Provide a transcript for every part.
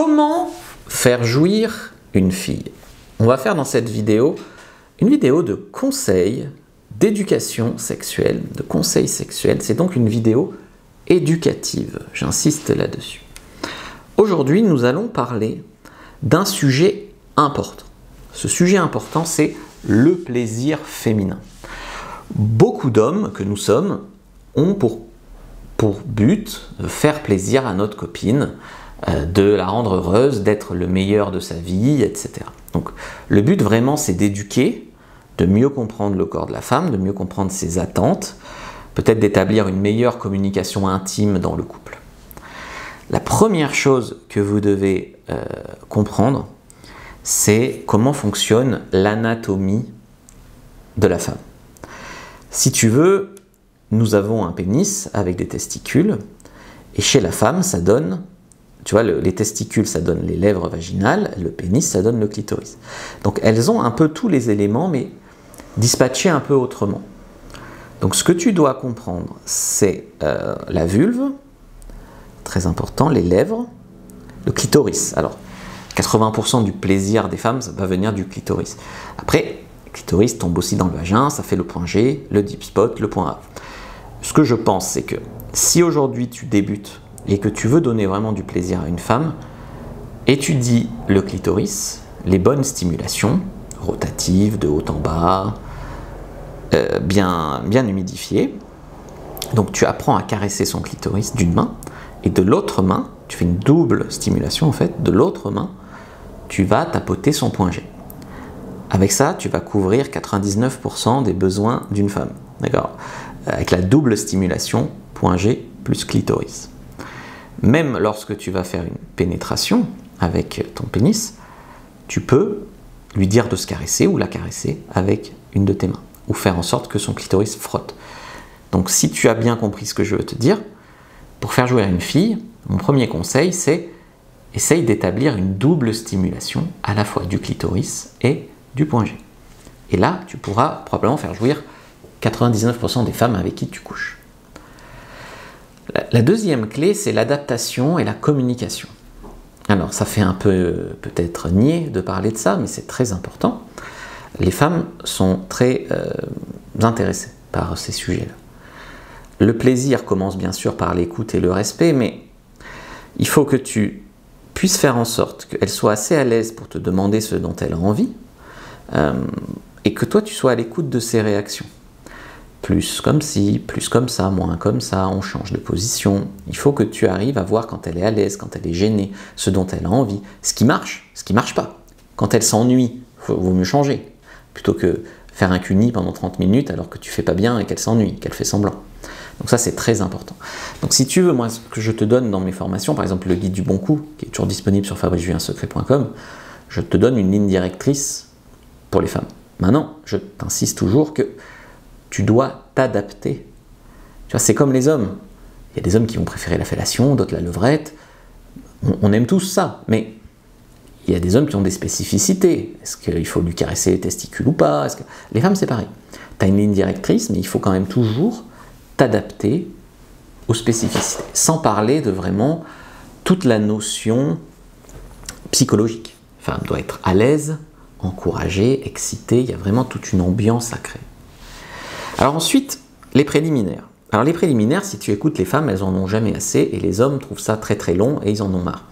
Comment faire jouir une fille? On va faire dans cette vidéo une vidéo de conseils d'éducation sexuelle, de conseils sexuels. C'est donc une vidéo éducative, j'insiste là-dessus. Aujourd'hui, nous allons parler d'un sujet important. Ce sujet important, c'est le plaisir féminin. Beaucoup d'hommes que nous sommes ont pour but de faire plaisir à notre copine, de la rendre heureuse, d'être le meilleur de sa vie, etc. Donc le but vraiment, c'est d'éduquer, de mieux comprendre le corps de la femme, de mieux comprendre ses attentes, peut-être d'établir une meilleure communication intime dans le couple. La première chose que vous devez comprendre, c'est comment fonctionne l'anatomie de la femme. Si tu veux, nous avons un pénis avec des testicules, et chez la femme, ça donne, tu vois, les testicules, ça donne les lèvres vaginales, le pénis, ça donne le clitoris. Donc elles ont un peu tous les éléments, mais dispatchés un peu autrement. Donc ce que tu dois comprendre, c'est la vulve, très important, les lèvres, le clitoris. Alors, 80% du plaisir des femmes, ça va venir du clitoris. Après, le clitoris tombe aussi dans le vagin, ça fait le point G, le deep spot, le point A. Ce que je pense, c'est que si aujourd'hui tu débutes et que tu veux donner vraiment du plaisir à une femme, étudie le clitoris, les bonnes stimulations, rotatives, de haut en bas, bien humidifiées. Donc tu apprends à caresser son clitoris d'une main, et de l'autre main, tu fais une double stimulation en fait, de l'autre main, tu vas tapoter son point G. Avec ça, tu vas couvrir 99% des besoins d'une femme. D'accord ? Avec la double stimulation, point G plus clitoris. Même lorsque tu vas faire une pénétration avec ton pénis, tu peux lui dire de se caresser ou la caresser avec une de tes mains, ou faire en sorte que son clitoris frotte. Donc si tu as bien compris ce que je veux te dire, pour faire jouer à une fille, mon premier conseil, c'est essaye d'établir une double stimulation à la fois du clitoris et du point G. Et là, tu pourras probablement faire jouir 99% des femmes avec qui tu couches. La deuxième clé, c'est l'adaptation et la communication. Alors, ça fait un peu peut-être niais de parler de ça, mais c'est très important. Les femmes sont très intéressées par ces sujets-là. Le plaisir commence bien sûr par l'écoute et le respect, mais il faut que tu puisses faire en sorte qu'elle soit assez à l'aise pour te demander ce dont elle a envie, et que toi tu sois à l'écoute de ses réactions. Plus comme ci, plus comme ça, moins comme ça, on change de position. Il faut que tu arrives à voir quand elle est à l'aise, quand elle est gênée, ce dont elle a envie, ce qui marche pas. Quand elle s'ennuie, il vaut mieux changer, plutôt que faire un cuni pendant 30 minutes alors que tu fais pas bien et qu'elle s'ennuie, qu'elle fait semblant. Donc ça, c'est très important. Donc si tu veux, moi, ce que je te donne dans mes formations, par exemple le guide du bon coup, qui est toujours disponible sur fabricejuliensecret.com, je te donne une ligne directrice pour les femmes. Maintenant, je t'insiste toujours que tu dois t'adapter. Tu vois, c'est comme les hommes. Il y a des hommes qui vont préférer la fellation, d'autres la levrette. On aime tous ça, mais il y a des hommes qui ont des spécificités. Est-ce qu'il faut lui caresser les testicules ou pas? Les femmes, c'est pareil. Tu as une ligne directrice, mais il faut quand même toujours t'adapter aux spécificités, sans parler de vraiment toute la notion psychologique. La femme doit être à l'aise, encouragée, excitée, il y a vraiment toute une ambiance à créer. Alors ensuite, les préliminaires. Alors les préliminaires, si tu écoutes les femmes, elles en ont jamais assez, et les hommes trouvent ça très très long, et ils en ont marre.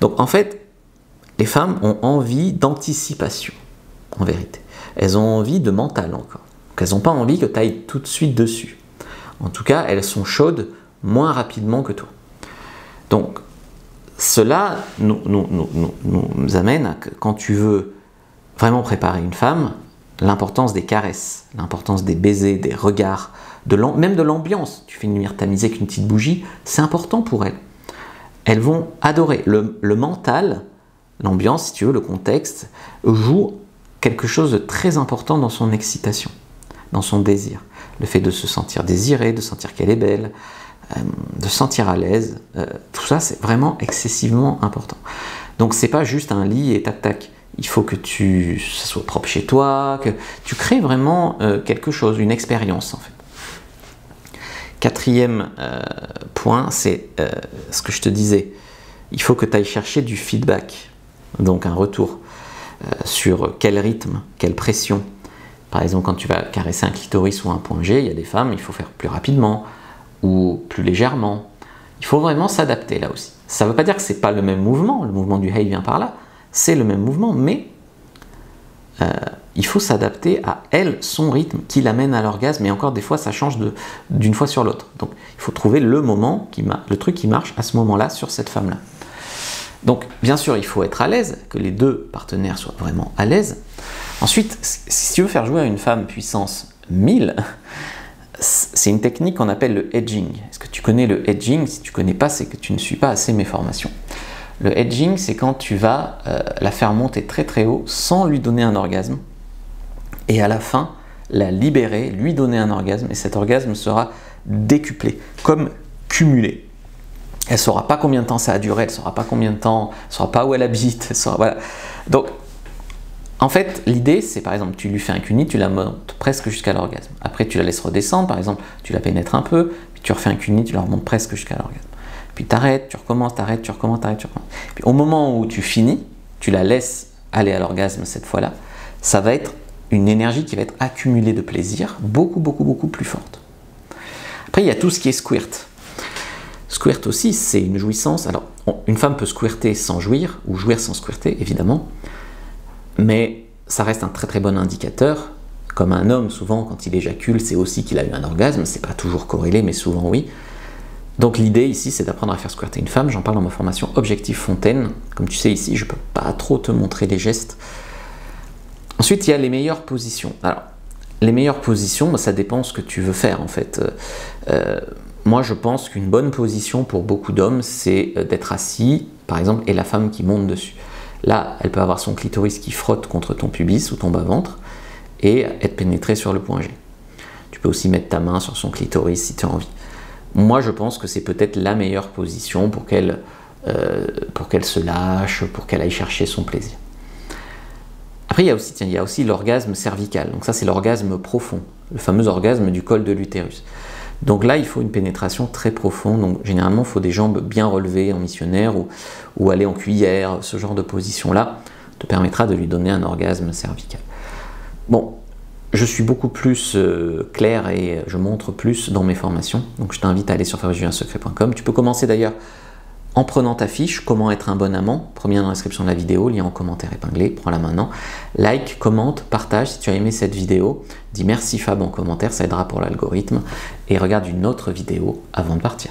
Donc en fait, les femmes ont envie d'anticipation, en vérité. Elles ont envie de mental encore. Donc elles n'ont pas envie que tu ailles tout de suite dessus. En tout cas, elles sont chaudes moins rapidement que toi. Donc, cela nous amène à que quand tu veux vraiment préparer une femme, l'importance des caresses, l'importance des baisers, des regards, même de l'ambiance. Tu fais une lumière tamisée avec une petite bougie, c'est important pour elles. Elles vont adorer. Le mental, l'ambiance, si tu veux, le contexte, joue quelque chose de très important dans son excitation, dans son désir. Le fait de se sentir désiré, de sentir qu'elle est belle, de se sentir à l'aise, tout ça c'est vraiment excessivement important. Donc c'est pas juste un lit et tac-tac. Il faut que ça soit propre chez toi, que tu crées vraiment quelque chose, une expérience en fait. Quatrième point, c'est ce que je te disais, il faut que tu ailles chercher du feedback, donc un retour sur quel rythme, quelle pression. Par exemple, quand tu vas caresser un clitoris ou un point G, il y a des femmes, il faut faire plus rapidement ou plus légèrement. Il faut vraiment s'adapter là aussi. Ça ne veut pas dire que ce n'est pas le même mouvement, le mouvement du Hey vient par là, c'est le même mouvement, mais il faut s'adapter à elle, son rythme, qui l'amène à l'orgasme, et encore des fois ça change d'une fois sur l'autre. Donc il faut trouver le moment, le truc qui marche à ce moment-là sur cette femme-là. Donc bien sûr il faut être à l'aise, que les deux partenaires soient vraiment à l'aise. Ensuite, si tu veux faire jouer à une femme puissance 1000, c'est une technique qu'on appelle le edging. Est-ce que tu connais le edging? Si tu ne connais pas, c'est que tu ne suis pas assez mes formations. Le edging, c'est quand tu vas la faire monter très très haut sans lui donner un orgasme, et à la fin, la libérer, lui donner un orgasme, et cet orgasme sera décuplé, comme cumulé. Elle ne saura pas combien de temps ça a duré, elle ne saura pas combien de temps, elle ne saura pas où elle habite, voilà. Donc, en fait, l'idée, c'est par exemple, tu lui fais un cuni, tu la montes presque jusqu'à l'orgasme. Après, tu la laisses redescendre, par exemple, tu la pénètres un peu, puis tu refais un cuni, tu la remontes presque jusqu'à l'orgasme. Puis tu arrêtes, tu recommences, tu arrêtes, tu recommences, tu arrêtes, tu recommences. Puis au moment où tu finis, tu la laisses aller à l'orgasme cette fois-là, ça va être une énergie qui va être accumulée de plaisir, beaucoup, beaucoup, beaucoup plus forte. Après, il y a tout ce qui est squirt. Squirt aussi, c'est une jouissance. Alors, une femme peut squirter sans jouir, ou jouir sans squirter, évidemment. Mais ça reste un très très bon indicateur. Comme un homme, souvent, quand il éjacule, c'est aussi qu'il a eu un orgasme. C'est pas toujours corrélé, mais souvent oui. Donc l'idée ici, c'est d'apprendre à faire squirter une femme. J'en parle dans ma formation Objectif Fontaine. Comme tu sais ici, je peux pas trop te montrer les gestes. Ensuite, il y a les meilleures positions. Alors, les meilleures positions, ça dépend ce que tu veux faire en fait. Moi, je pense qu'une bonne position pour beaucoup d'hommes, c'est d'être assis, par exemple, et la femme qui monte dessus. Là, elle peut avoir son clitoris qui frotte contre ton pubis ou ton bas-ventre et être pénétrée sur le point G. Tu peux aussi mettre ta main sur son clitoris si tu as envie. Moi, je pense que c'est peut-être la meilleure position pour qu'elle se lâche, pour qu'elle aille chercher son plaisir. Après, il y a aussi l'orgasme cervical. Donc ça, c'est l'orgasme profond, le fameux orgasme du col de l'utérus. Donc là, il faut une pénétration très profonde. Donc généralement, il faut des jambes bien relevées en missionnaire ou aller en cuillère. Ce genre de position-là te permettra de lui donner un orgasme cervical. Bon, je suis beaucoup plus clair et je montre plus dans mes formations. Donc je t'invite à aller sur fabricejuliensecret.com. Tu peux commencer d'ailleurs en prenant ta fiche, comment être un bon amant, premier dans la description de la vidéo, lien en commentaire épinglé, prends-la maintenant, like, commente, partage si tu as aimé cette vidéo, dis merci Fab en commentaire, ça aidera pour l'algorithme, et regarde une autre vidéo avant de partir.